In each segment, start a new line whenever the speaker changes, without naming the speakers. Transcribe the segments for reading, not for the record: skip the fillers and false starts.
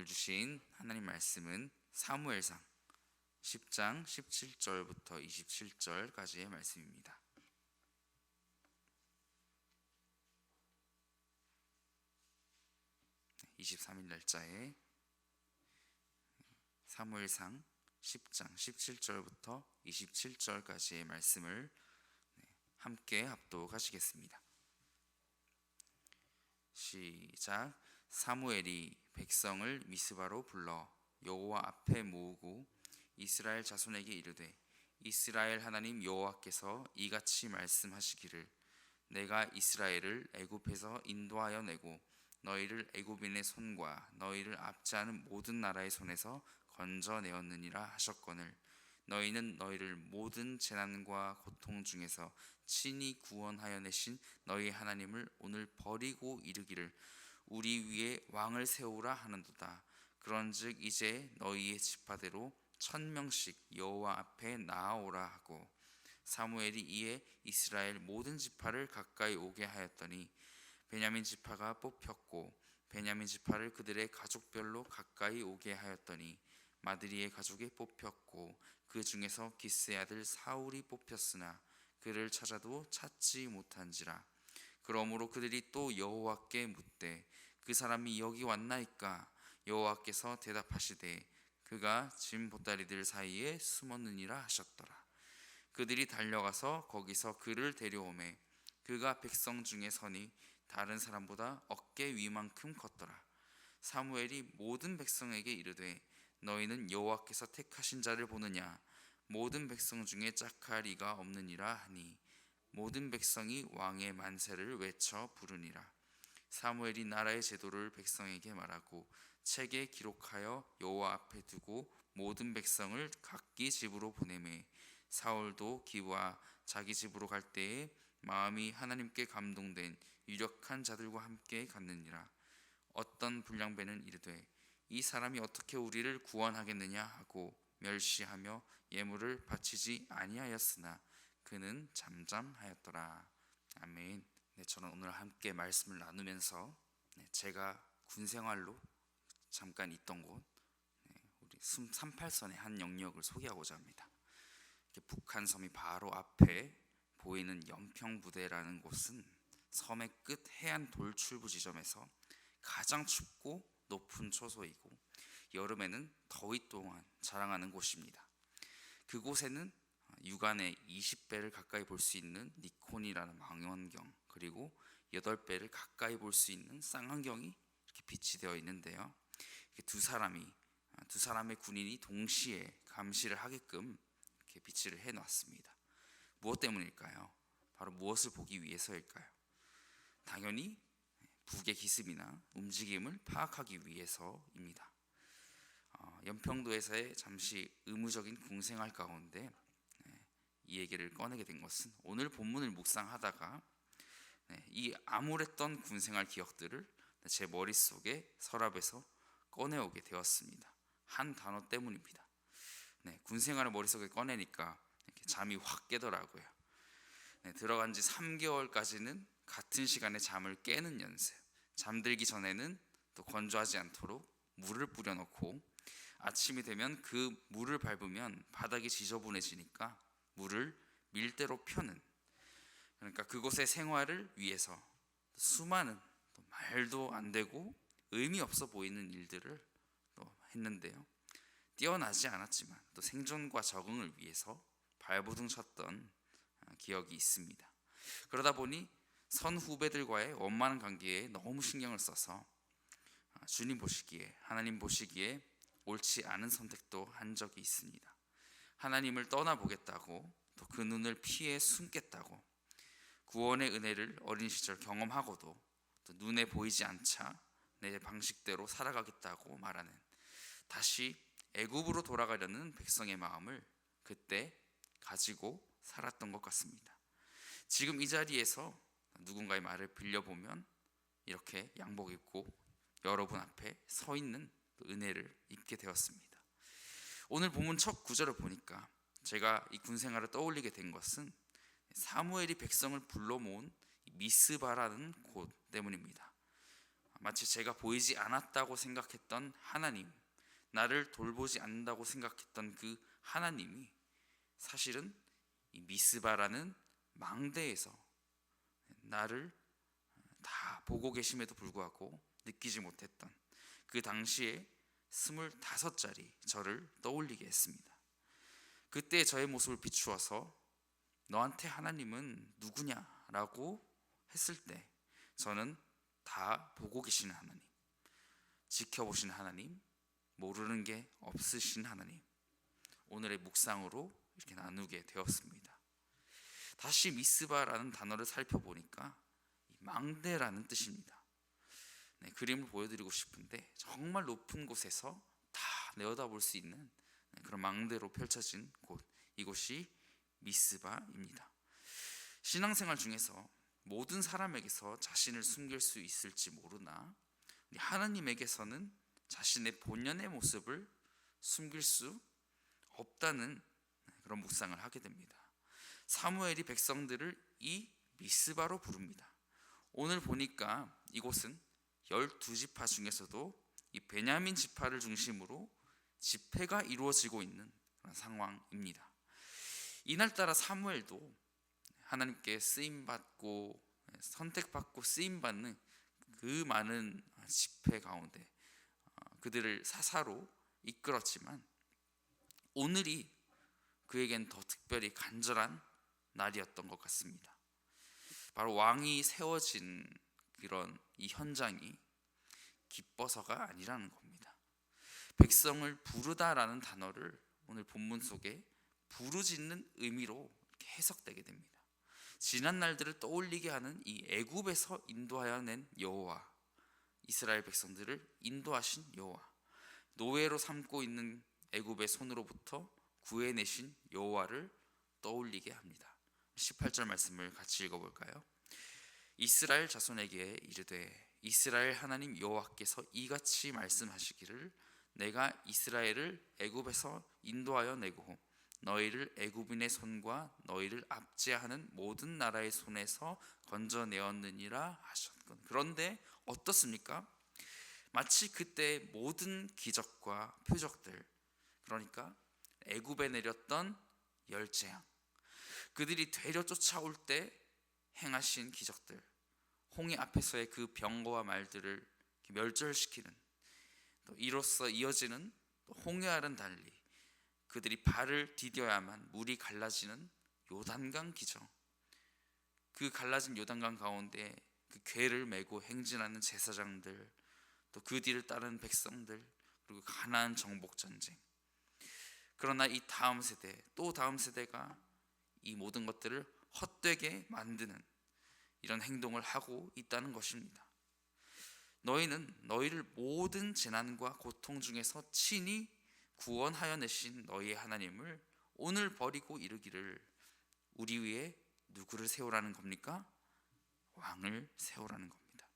주신 하나님 말씀은 사무엘상 10장 17절부터 27절까지의 말씀입니다. 23일 날짜에 사무엘상 10장 17절부터 27절까지의 말씀을 함께 합독하시겠습니다. 시작. 사무엘이 백성을 미스바로 불러 여호와 앞에 모으고 이스라엘 자손에게 이르되 이스라엘 하나님 여호와께서 이같이 말씀하시기를 내가 이스라엘을 애굽에서 인도하여 내고 너희를 애굽인의 손과 너희를 압제하는 모든 나라의 손에서 건져내었느니라 하셨거늘 너희는 너희를 모든 재난과 고통 중에서 친히 구원하여 내신 너희 하나님을 오늘 버리고 이르기를 우리 위에 왕을 세우라 하는도다. 그런즉 이제 너희의 지파대로 1000명씩 여호와 앞에 나아오라 하고 사무엘이 이에 이스라엘 모든 지파를 가까이 오게 하였더니 베냐민 지파가 뽑혔고 베냐민 지파를 그들의 가족별로 가까이 오게 하였더니 마드리의 가족이 뽑혔고 그 중에서 기스의 아들 사울이 뽑혔으나 그를 찾아도 찾지 못한지라. 그러므로 그들이 또 여호와께 묻되 그 사람이 여기 왔나이까? 여호와께서 대답하시되 그가 짐 보따리들 사이에 숨었느니라 하셨더라. 그들이 달려가서 거기서 그를 데려오매 그가 백성 중에 서니 다른 사람보다 어깨 위만큼 컸더라. 사무엘이 모든 백성에게 이르되 너희는 여호와께서 택하신 자를 보느냐? 모든 백성 중에 짝할 이가 없느니라 하니 모든 백성이 왕의 만세를 외쳐 부르니라. 사무엘이 나라의 제도를 백성에게 말하고 책에 기록하여 여호와 앞에 두고 모든 백성을 각기 집으로 보내매 사울도 기브아 자기 집으로 갈 때에 마음이 하나님께 감동된 유력한 자들과 함께 갔느니라. 어떤 불량배는 이르되 이 사람이 어떻게 우리를 구원하겠느냐 하고 멸시하며 예물을 바치지 아니하였으나 그는 잠잠하였더라. 아멘. 저는 오늘 함께 말씀을 나누면서 제가 군생활로 잠깐 있던 곳 우리 38선의 한 영역을 소개하고자 합니다. 북한 섬이 바로 앞에 보이는 연평부대라는 곳은 섬의 끝 해안 돌출부 지점에서 가장 춥고 높은 초소이고 여름에는 더위 동안 자랑하는 곳입니다. 그곳에는 육안에 20배를 가까이 볼 수 있는 니콘이라는 망원경 그리고 8배를 가까이 볼 수 있는 쌍안경이 이렇게 비치되어 있는데요. 두 사람의 군인이 동시에 감시를 하게끔 이렇게 비치를 해놨습니다. 무엇 때문일까요? 바로 무엇을 보기 위해서일까요? 당연히 북의 기습이나 움직임을 파악하기 위해서입니다. 연평도에서의 잠시 의무적인 군생활 가운데 이 얘기를 꺼내게 된 것은 오늘 본문을 묵상하다가 이 암울했던 군생활 기억들을 제 머릿속에 서랍에서 꺼내오게 되었습니다. 한 단어 때문입니다. 군생활을 머릿속에 꺼내니까 이렇게 잠이 확 깨더라고요. 들어간 지 3개월까지는 같은 시간에 잠을 깨는 연습, 잠들기 전에는 또 건조하지 않도록 물을 뿌려놓고 아침이 되면 그 물을 밟으면 바닥이 지저분해지니까 물을 밀대로 펴는, 그러니까 그곳의 생활을 위해서 수많은 또 말도 안 되고 의미 없어 보이는 일들을 또 했는데요. 뛰어나지 않았지만 또 생존과 적응을 위해서 발버둥 쳤던 기억이 있습니다. 그러다 보니 선 후배들과의 원만한 관계에 너무 신경을 써서 주님 보시기에, 하나님 보시기에 옳지 않은 선택도 한 적이 있습니다. 하나님을 떠나보겠다고 또 그 눈을 피해 숨겠다고 구원의 은혜를 어린 시절 경험하고도 또 눈에 보이지 않자 내 방식대로 살아가겠다고 말하는, 다시 애굽으로 돌아가려는 백성의 마음을 그때 가지고 살았던 것 같습니다. 지금 이 자리에서 누군가의 말을 빌려보면 이렇게 양복 입고 여러분 앞에 서 있는 은혜를 입게 되었습니다. 오늘 본문 첫 구절을 보니까 제가 이 군생활을 떠올리게 된 것은 사무엘이 백성을 불러 모은 미스바라는 곳 때문입니다. 마치 제가 보이지 않았다고 생각했던 하나님, 나를 돌보지 않는다고 생각했던 그 하나님이 사실은 이 미스바라는 망대에서 나를 다 보고 계심에도 불구하고 느끼지 못했던 그 당시에 25짜리 저를 떠올리게 했습니다. 그때 저의 모습을 비추어서 너한테 하나님은 누구냐라고 했을 때 저는 다 보고 계시는 하나님, 지켜보시는 하나님, 모르는 게 없으신 하나님, 오늘의 묵상으로 이렇게 나누게 되었습니다. 다시 미스바라는 단어를 살펴보니까 망대라는 뜻입니다. 네, 그림을 보여드리고 싶은데 정말 높은 곳에서 다 내려다볼 수 있는 그런 망대로 펼쳐진 곳, 이곳이 미스바입니다. 신앙생활 중에서 모든 사람에게서 자신을 숨길 수 있을지 모르나 하나님에게서는 자신의 본연의 모습을 숨길 수 없다는 그런 묵상을 하게 됩니다. 사무엘이 백성들을 이 미스바로 부릅니다. 오늘 보니까 이곳은 12지파 중에서도 이 베냐민 지파를 중심으로 집회가 이루어지고 있는 그런 상황입니다. 이날따라 사무엘도 하나님께 쓰임받고 선택받고 쓰임받는 그 많은 집회 가운데 그들을 사사로 이끌었지만 오늘이 그에겐 더 특별히 간절한 날이었던 것 같습니다. 바로 왕이 세워진 그런 이 현장이 기뻐서가 아니라는 겁니다. 백성을 부르다라는 단어를 오늘 본문 속에 부르짖는 의미로 해석되게 됩니다. 지난 날들을 떠올리게 하는 이 애굽에서 인도하여 낸 여호와, 이스라엘 백성들을 인도하신 여호와, 노예로 삼고 있는 애굽의 손으로부터 구해내신 여호와를 떠올리게 합니다. 18절 말씀을 같이 읽어볼까요? 이스라엘 자손에게 이르되 이스라엘 하나님 여호와께서 이같이 말씀하시기를 내가 이스라엘을 애굽에서 인도하여 내고 너희를 애굽인의 손과 너희를 압제하는 모든 나라의 손에서 건져내었느니라 하셨건. 그런데 어떻습니까? 마치 그때 모든 기적과 표적들, 그러니까 애굽에 내렸던 열재앙, 그들이 되려 쫓아올 때 행하신 기적들, 홍해 앞에서의 그 병거와 말들을 멸절시키는, 또 이로써 이어지는 홍해와는 달리 그들이 발을 디뎌야만 물이 갈라지는 요단강 기적, 그 갈라진 요단강 가운데 그 궤를 메고 행진하는 제사장들, 또 그 뒤를 따르는 백성들, 그리고 가나안 정복 전쟁. 그러나 이 다음 세대, 또 다음 세대가 이 모든 것들을 헛되게 만드는 이런 행동을 하고 있다는 것입니다. 너희는 너희를 모든 재난과 고통 중에서 친히 구원하여 내신 너희의 하나님을 오늘 버리고 이르기를 우리 위에 누구를 세우라는 겁니까? 왕을 세우라는 겁니다.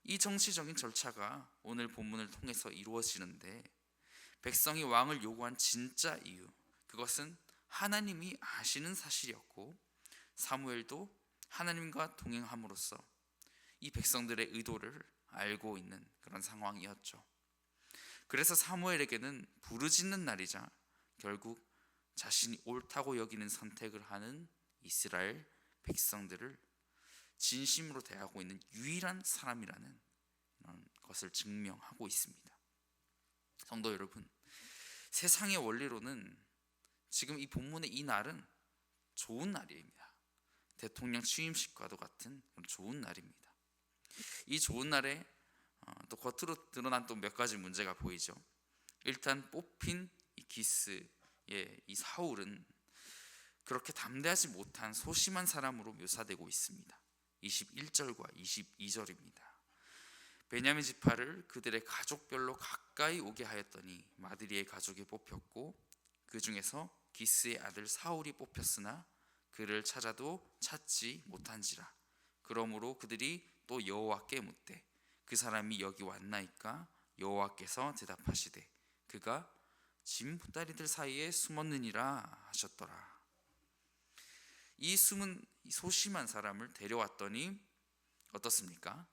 이 정치적인 절차가 오늘 본문을 통해서 이루어지는데 백성이 왕을 요구한 진짜 이유, 그것은 하나님이 아시는 사실이었고 사무엘도 하나님과 동행함으로써 이 백성들의 의도를 알고 있는 그런 상황이었죠. 그래서 사무엘에게는 부르짖는 날이자 결국 자신이 옳다고 여기는 선택을 하는 이스라엘 백성들을 진심으로 대하고 있는 유일한 사람이라는 이런 것을 증명하고 있습니다. 성도 여러분, 세상의 원리로는 지금 이 본문의 이 날은 좋은 날입니다. 대통령 취임식과도 같은 좋은 날입니다. 이 좋은 날에 또 겉으로 드러난 또 몇 가지 문제가 보이죠. 일단 뽑힌 이 기스의 이 사울은 그렇게 담대하지 못한 소심한 사람으로 묘사되고 있습니다. 21절과 22절입니다. 베냐민 지파를 그들의 가족별로 가까이 오게 하였더니 마드리의 가족이 뽑혔고 그 중에서 기스의 아들 사울이 뽑혔으나 그를 찾아도 찾지 못한지라. 그러므로 그들이 또 여호와께 묻되 그 사람이 여기 왔나이까? 여호와께서 대답하시되 그가 짐 보따리들 사이에 숨었느니라 하셨더라. 이 숨은 소심한 사람을 데려왔더니 어떻습니까?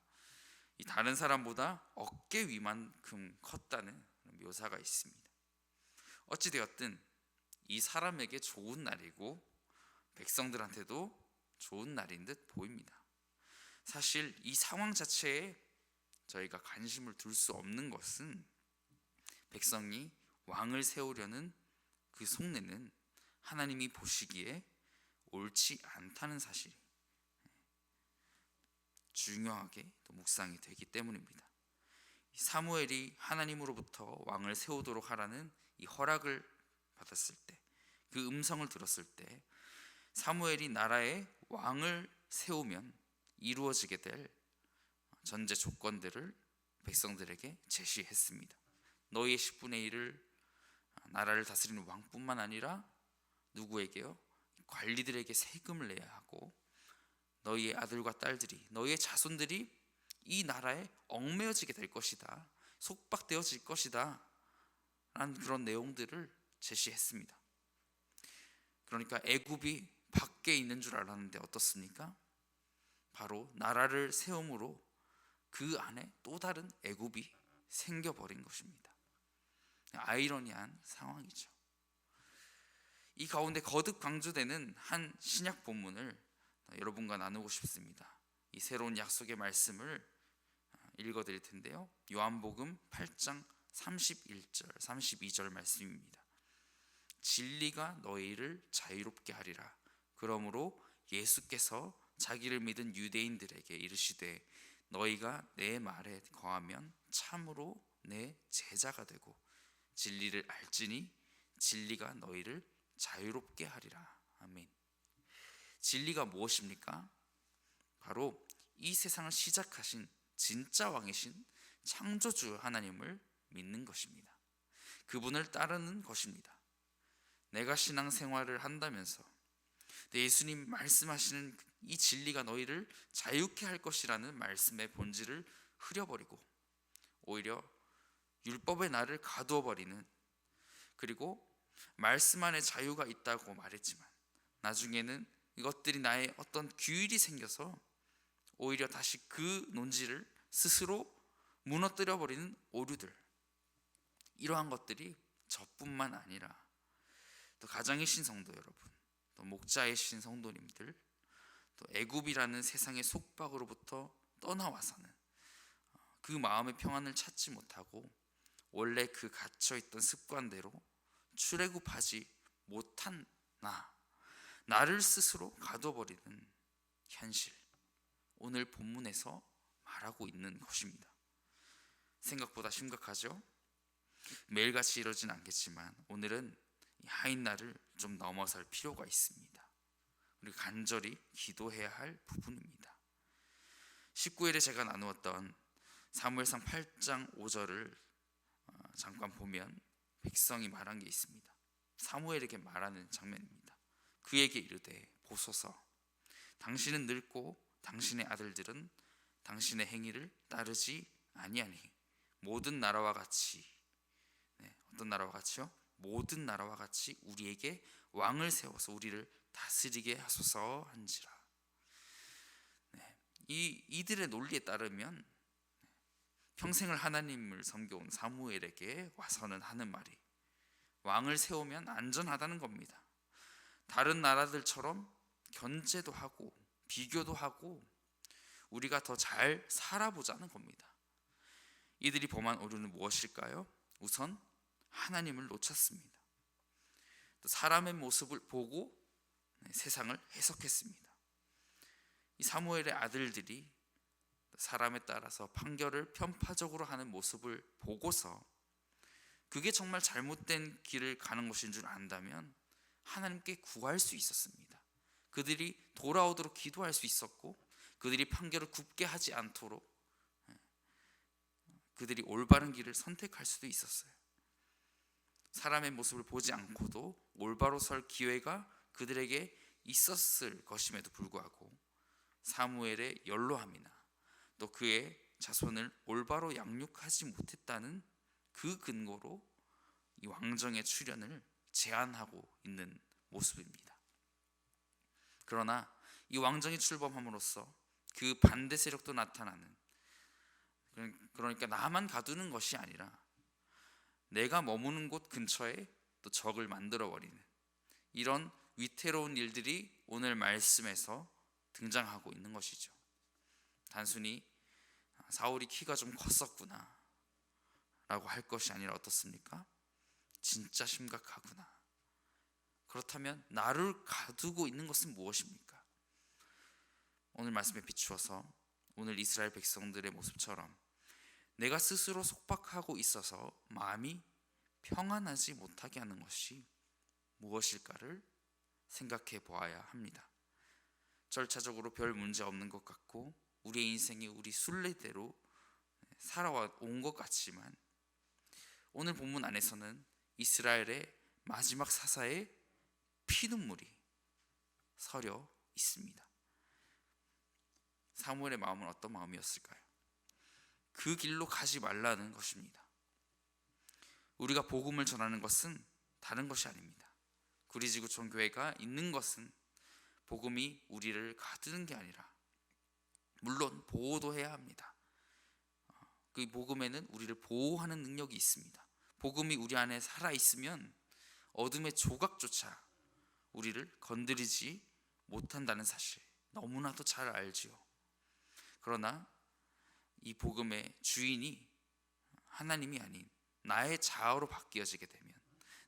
이 다른 사람보다 어깨 위만큼 컸다는 묘사가 있습니다. 어찌 되었든 이 사람에게 좋은 날이고 백성들한테도 좋은 날인 듯 보입니다. 사실 이 상황 자체에 저희가 관심을 둘 수 없는 것은 백성이 왕을 세우려는 그 속내는 하나님이 보시기에 옳지 않다는 사실이 중요하게 또 묵상이 되기 때문입니다. 사무엘이 하나님으로부터 왕을 세우도록 하라는 이 허락을 받았을 때, 그 음성을 들었을 때 사무엘이 나라에 왕을 세우면 이루어지게 될 전제 조건들을 백성들에게 제시했습니다. 너희의 10분의 1을 나라를 다스리는 왕뿐만 아니라 누구에게요? 관리들에게 세금을 내야 하고 너희의 아들과 딸들이, 너희의 자손들이 이 나라에 얽매여지게 될 것이다, 속박되어질 것이다 라는 그런 내용들을 제시했습니다. 그러니까 애굽이 밖에 있는 줄 알았는데 어떻습니까? 바로 나라를 세움으로 그 안에 또 다른 애굽이 생겨버린 것입니다. 아이러니한 상황이죠. 이 가운데 거듭 강조되는 한 신약 본문을 여러분과 나누고 싶습니다. 이 새로운 약속의 말씀을 읽어드릴 텐데요, 요한복음 8장 31절 32절 말씀입니다. 진리가 너희를 자유롭게 하리라. 그러므로 예수께서 자기를 믿은 유대인들에게 이르시되 너희가 내 말에 거하면 참으로 내 제자가 되고 진리를 알지니 진리가 너희를 자유롭게 하리라. 아멘. 진리가 무엇입니까? 바로 이 세상을 시작하신 진짜 왕이신 창조주 하나님을 믿는 것입니다. 그분을 따르는 것입니다. 내가 신앙생활을 한다면서 예수님 말씀하시는 이 진리가 너희를 자유케 할 것이라는 말씀의 본질을 흐려버리고 오히려 율법의 나를 가두어 버리는, 그리고 말씀 안에 자유가 있다고 말했지만 나중에는 이것들이 나의 어떤 규율이 생겨서 오히려 다시 그 논지를 스스로 무너뜨려 버리는 오류들, 이러한 것들이 저뿐만 아니라 또 가정이신 성도 여러분, 또 목자이신 성도님들, 또 애굽이라는 세상의 속박으로부터 떠나와서는 그 마음의 평안을 찾지 못하고 원래 그 갇혀있던 습관대로 출애굽하지 못한 나를 스스로 가둬버리는 현실, 오늘 본문에서 말하고 있는 것입니다. 생각보다 심각하죠? 매일같이 이러진 않겠지만 오늘은 하인날을 좀 넘어설 필요가 있습니다. 그리고 간절히 기도해야 할 부분입니다. 19일에 제가 나누었던 사무엘상 8장 5절을 잠깐 보면 백성이 말한 게 있습니다. 사무엘에게 말하는 장면입니다. 그에게 이르되 보소서, 당신은 늙고 당신의 아들들은 당신의 행위를 따르지 아니하니 모든 나라와 같이, 어떤 나라와 같이요? 모든 나라와 같이 우리에게 왕을 세워서 우리를 다스리게 하소서 한지라. 이들의 논리에 따르면 평생을 하나님을 섬겨온 사무엘에게 와서는 하는 말이 왕을 세우면 안전하다는 겁니다. 다른 나라들처럼 견제도 하고 비교도 하고 우리가 더 잘 살아보자는 겁니다. 이들이 범한 오류는 무엇일까요? 우선 하나님을 놓쳤습니다. 또 사람의 모습을 보고 세상을 해석했습니다. 이 사무엘의 아들들이 사람에 따라서 판결을 편파적으로 하는 모습을 보고서 그게 정말 잘못된 길을 가는 것인 줄 안다면 하나님께 구할 수 있었습니다. 그들이 돌아오도록 기도할 수 있었고 그들이 판결을 굽게 하지 않도록 그들이 올바른 길을 선택할 수도 있었어요. 사람의 모습을 보지 않고도 올바로 설 기회가 그들에게 있었을 것임에도 불구하고 사무엘의 연로함이나 또 그의 자손을 올바로 양육하지 못했다는 그 근거로 이 왕정의 출현을 제한하고 있는 모습입니다. 그러나 이 왕정이 출범함으로써 그 반대 세력도 나타나는 그러니까 나만 가두는 것이 아니라 내가 머무는 곳 근처에 또 적을 만들어 버리는 이런 위태로운 일들이 오늘 말씀에서 등장하고 있는 것이죠. 단순히 사울이 키가 좀 컸었구나 라고 할 것이 아니라 어떻습니까? 진짜 심각하구나. 그렇다면 나를 가두고 있는 것은 무엇입니까? 오늘 말씀에 비추어서 오늘 이스라엘 백성들의 모습처럼 내가 스스로 속박하고 있어서 마음이 평안하지 못하게 하는 것이 무엇일까를 생각해 보아야 합니다. 절차적으로 별 문제 없는 것 같고 우리의 인생이 우리 순례대로 살아온 것 같지만 오늘 본문 안에서는 이스라엘의 마지막 사사의 피눈물이 서려 있습니다. 사무엘의 마음은 어떤 마음이었을까요? 그 길로 가지 말라는 것입니다. 우리가 복음을 전하는 것은 다른 것이 아닙니다. 구리지구촌 교회가 있는 것은 복음이 우리를 가두는 게 아니라 물론 보호도 해야 합니다. 그 복음에는 우리를 보호하는 능력이 있습니다. 복음이 우리 안에 살아있으면 어둠의 조각조차 우리를 건드리지 못한다는 사실 너무나도 잘 알지요. 그러나 이 복음의 주인이 하나님이 아닌 나의 자아로 바뀌어지게 되면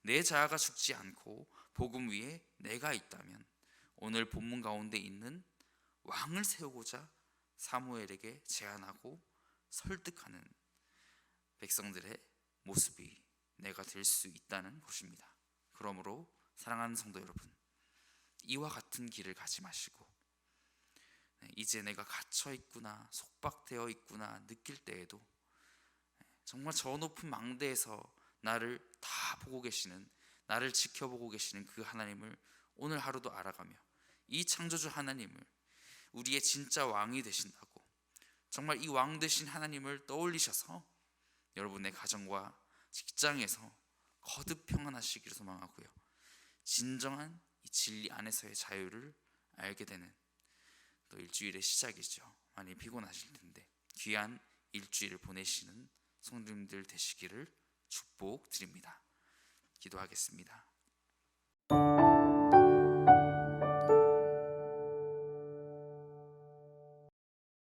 내 자아가 죽지 않고 복음 위에 내가 있다면 오늘 본문 가운데 있는 왕을 세우고자 사무엘에게 제안하고 설득하는 백성들의 모습이 내가 될 수 있다는 것입니다. 그러므로 사랑하는 성도 여러분, 이와 같은 길을 가지 마시고 이제 내가 갇혀 있구나, 속박되어 있구나 느낄 때에도 정말 저 높은 망대에서 나를 다 보고 계시는, 나를 지켜보고 계시는 그 하나님을 오늘 하루도 알아가며 이 창조주 하나님을 우리의 진짜 왕이 되신다고 정말 이 왕 되신 하나님을 떠올리셔서 여러분의 가정과 직장에서 거듭 평안하시기를 소망하고요, 진정한 이 진리 안에서의 자유를 알게 되는 또 일주일의 시작이죠. 많이 피곤하실 텐데 귀한 일주일을 보내시는 성도님들 되시기를 축복드립니다. 기도하겠습니다.